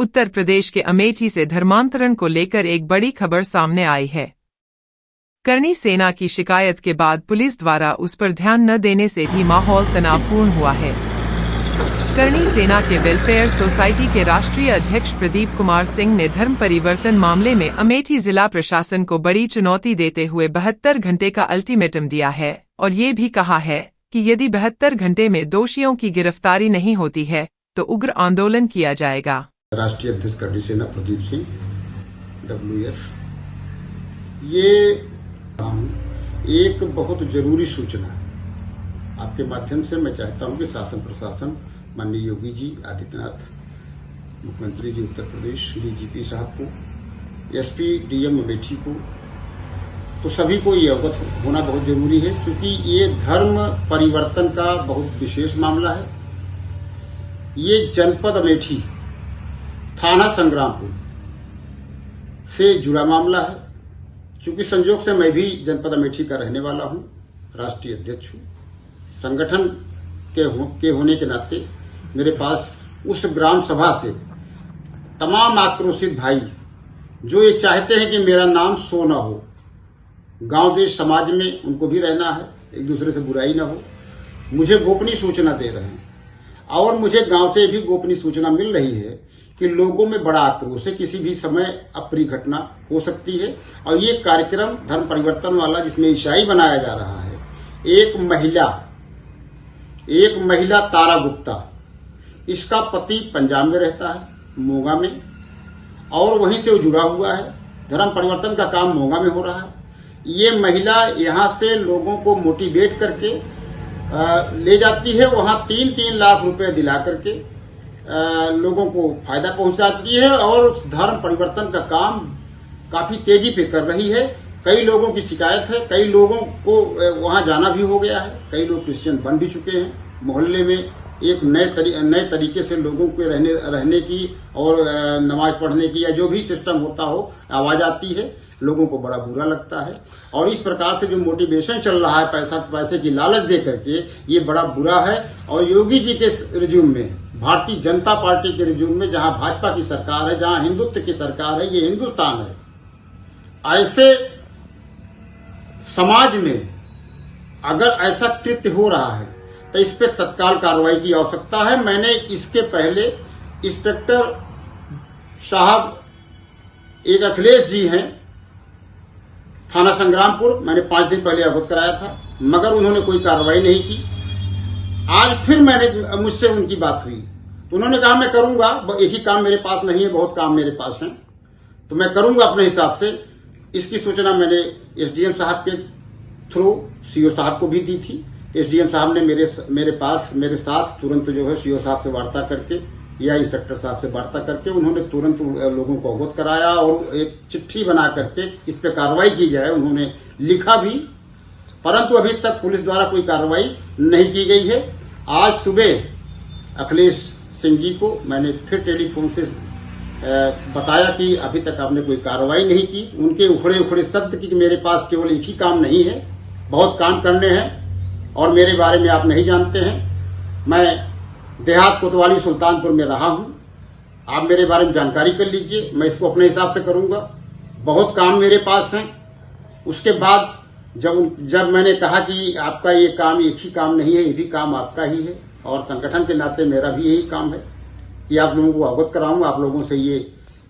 उत्तर प्रदेश के अमेठी से धर्मांतरण को लेकर एक बड़ी खबर सामने आई है। करणी सेना की शिकायत के बाद पुलिस द्वारा उस पर ध्यान न देने से भी माहौल तनावपूर्ण हुआ है। करणी सेना के वेलफेयर सोसाइटी के राष्ट्रीय अध्यक्ष प्रदीप कुमार सिंह ने धर्म परिवर्तन मामले में अमेठी जिला प्रशासन को बड़ी चुनौती देते हुए 72 घंटे का अल्टीमेटम दिया है और ये भी कहा है कि यदि 72 घंटे में दोषियों की गिरफ्तारी नहीं होती है तो उग्र आंदोलन किया जाएगा। राष्ट्रीय अध्यक्ष करणी सेना प्रदीप सिंह WS, ये एक बहुत जरूरी सूचना आपके माध्यम से मैं चाहता हूं कि शासन प्रशासन माननीय योगी जी आदित्यनाथ, मुख्यमंत्री जी उत्तर प्रदेश, DGP साहब को, SP DM अमेठी को, तो सभी को ये अवगत होना बहुत जरूरी है, क्योंकि ये धर्म परिवर्तन का बहुत विशेष मामला है। ये जनपद अमेठी, थाना संग्रामपुर से जुड़ा मामला है। चूंकि संयोग से मैं भी जनपद अमेठी का रहने वाला हूं, राष्ट्रीय अध्यक्ष हूं, संगठन के होने के नाते मेरे पास उस ग्राम सभा से तमाम आक्रोशित भाई जो ये चाहते हैं कि मेरा नाम सो न हो, गांव देश समाज में उनको भी रहना है, एक दूसरे से बुराई न हो, मुझे गोपनीय सूचना दे रहे हैं। और मुझे गांव से भी गोपनीय सूचना मिल रही है कि लोगों में बड़ा आक्रोश है, किसी भी समय अप्रिय घटना हो सकती है। और ये कार्यक्रम धर्म परिवर्तन वाला जिसमें ईसाई बनाया जा रहा है, एक महिला तारा गुप्ता, इसका पति पंजाब में रहता है, मोगा में, और वहीं से वो जुड़ा हुआ है। धर्म परिवर्तन का काम मोगा में हो रहा है। ये महिला यहां से लोगों को मोटिवेट करके ले जाती है, वहां 3-3 लाख रुपए दिला करके लोगों को फायदा पहुंचाती है और धर्म परिवर्तन का काम काफी तेजी पे कर रही है। कई लोगों की शिकायत है, कई लोगों को वहां जाना भी हो गया है, कई लोग क्रिश्चियन बन भी चुके हैं। मोहल्ले में एक नए तरीके से लोगों के रहने की और नमाज पढ़ने की या जो भी सिस्टम होता हो, आवाज आती है, लोगों को बड़ा बुरा लगता है। और इस प्रकार से जो मोटिवेशन चल रहा है पैसे की लालच दे करके, ये बड़ा बुरा है। और योगी जी के रिज्यूम में, भारतीय जनता पार्टी के रिज्यूम में, जहां भाजपा की सरकार है, जहां हिंदुत्व की सरकार है, ये हिंदुस्तान है। ऐसे समाज में अगर ऐसा कृत्य हो रहा है तो इस पे तत्काल कार्रवाई की आवश्यकता है। मैंने इसके पहले इंस्पेक्टर साहब, एक अखिलेश जी हैं, थाना संग्रामपुर, मैंने 5 दिन पहले अवगत कराया था, मगर उन्होंने कोई कार्रवाई नहीं की। आज फिर मुझसे उनकी बात हुई तो उन्होंने कहा मैं करूंगा, एक ही काम मेरे पास नहीं है, बहुत काम मेरे पास है, तो मैं करूंगा अपने हिसाब से। इसकी सूचना मैंने SDM साहब के थ्रू CO साहब को भी दी थी। SDM साहब ने मेरे साथ तुरंत जो है CO साहब से वार्ता करके या इंस्पेक्टर साहब से वार्ता करके उन्होंने तुरंत लोगों को अवगत कराया और एक चिट्ठी बना करके इस पे कार्रवाई की जाए उन्होंने लिखा भी, परंतु अभी तक पुलिस द्वारा कोई कार्रवाई नहीं की गई है। आज सुबह अखिलेश सिंह जी को मैंने फिर टेलीफोन से बताया कि अभी तक आपने कोई कार्रवाई नहीं की। उनके उखड़े शब्द कि मेरे पास केवल एक ही काम नहीं है, बहुत काम करने हैं और मेरे बारे में आप नहीं जानते हैं। मैं देहात कोतवाली सुल्तानपुर में रहा हूं, आप मेरे बारे में जानकारी कर लीजिए, मैं इसको अपने हिसाब से करूंगा, बहुत काम मेरे पास है। उसके बाद जब मैंने कहा कि आपका ये काम एक ही काम नहीं है, ये भी काम आपका ही है और संगठन के नाते मेरा भी यही काम है कि आप लोगों को अवगत कराऊंगा, आप लोगों से ये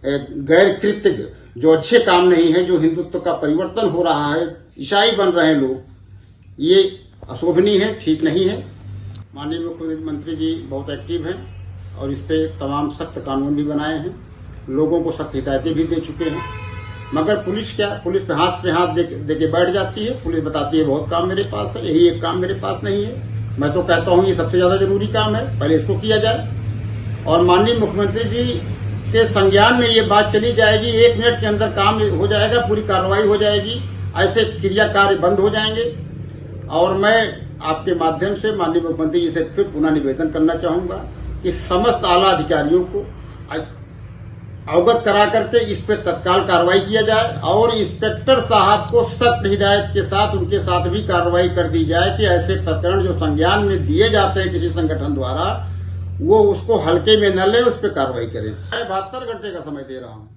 गैर कृत्य जो अच्छे काम नहीं है, जो हिंदुत्व का परिवर्तन हो रहा है, ईसाई बन रहे हैं लोग, ये अशोभनीय है, ठीक नहीं है। माननीय मुख्यमंत्री जी बहुत एक्टिव हैं और इस पे तमाम सख्त कानून भी बनाए हैं, लोगों को सख्त हिदायतें भी दे चुके हैं। मगर पुलिस पे हाथ दे के बैठ जाती है। पुलिस बताती है बहुत काम मेरे पास है, यही एक काम मेरे पास नहीं है। मैं तो कहता हूं ये सबसे ज्यादा जरूरी काम है, पहले इसको किया जाए। और माननीय मुख्यमंत्री जी के संज्ञान में ये बात चली जाएगी, 1 मिनट के अंदर काम हो जाएगा, पूरी कार्रवाई हो जाएगी, ऐसे क्रिया कार्य बंद हो जाएंगे। और मैं आपके माध्यम से माननीय मुख्यमंत्री जी से फिर पुनः निवेदन करना चाहूंगा कि समस्त आला अधिकारियों को अवगत करा करके इस पर तत्काल कार्रवाई किया जाए और इंस्पेक्टर साहब को सख्त हिदायत के साथ उनके साथ भी कार्रवाई कर दी जाए कि ऐसे प्रकरण जो संज्ञान में दिए जाते हैं किसी संगठन द्वारा, वो उसको हल्के में न ले, उस पर कार्रवाई करें। मैं 72 घंटे का समय दे रहा हूँ।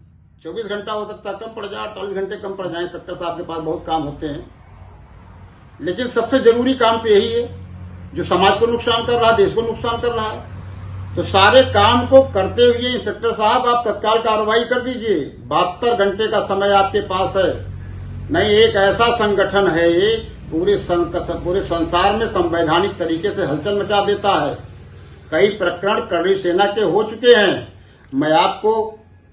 24 घंटा हो सकता है कम पड़ जाए, 48 घंटे कम पड़ जाए। इंस्पेक्टर साहब के पास बहुत काम होते हैं, लेकिन सबसे जरूरी काम तो यही है जो समाज को नुकसान कर रहा है, देश को नुकसान कर रहा है। तो सारे काम को करते हुए इंस्पेक्टर साहब आप तत्काल कार्रवाई कर दीजिए। 72 घंटे का समय आपके पास है। नहीं, एक ऐसा संगठन है ये पूरे संसार में संवैधानिक तरीके से हलचल मचा देता है। कई प्रकरण करणी सेना के हो चुके हैं। मैं आपको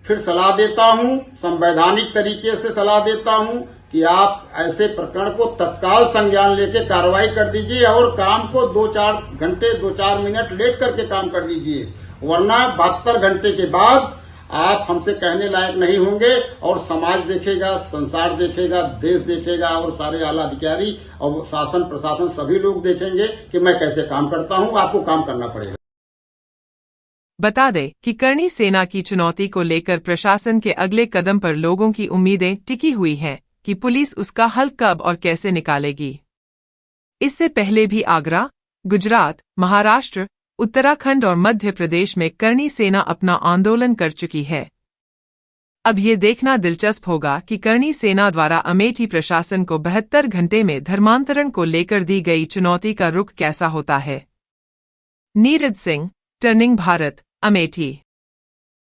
फिर सलाह देता हूं, संवैधानिक तरीके से सलाह देता हूं कि आप ऐसे प्रकरण को तत्काल संज्ञान लेके कार्रवाई कर दीजिए और काम को 2-4 घंटे 2-4 मिनट लेट करके काम कर दीजिए, वरना 72 घंटे के बाद आप हमसे कहने लायक नहीं होंगे और समाज देखेगा, संसार देखेगा, देश देखेगा और सारे आला अधिकारी और शासन प्रशासन सभी लोग देखेंगे कि मैं कैसे काम करता हूं। आपको काम करना पड़ेगा। बता दें कि करणी सेना की चुनौती को लेकर प्रशासन के अगले कदम पर लोगों की उम्मीदें टिकी हुई हैं कि पुलिस उसका हल कब और कैसे निकालेगी। इससे पहले भी आगरा, गुजरात, महाराष्ट्र, उत्तराखंड और मध्य प्रदेश में करणी सेना अपना आंदोलन कर चुकी है। अब ये देखना दिलचस्प होगा कि करणी सेना द्वारा अमेठी प्रशासन को 72 घंटे में धर्मांतरण को लेकर दी गई चुनौती का रुख कैसा होता है। नीरज सिंह, टर्निंग भारत, अमेठी।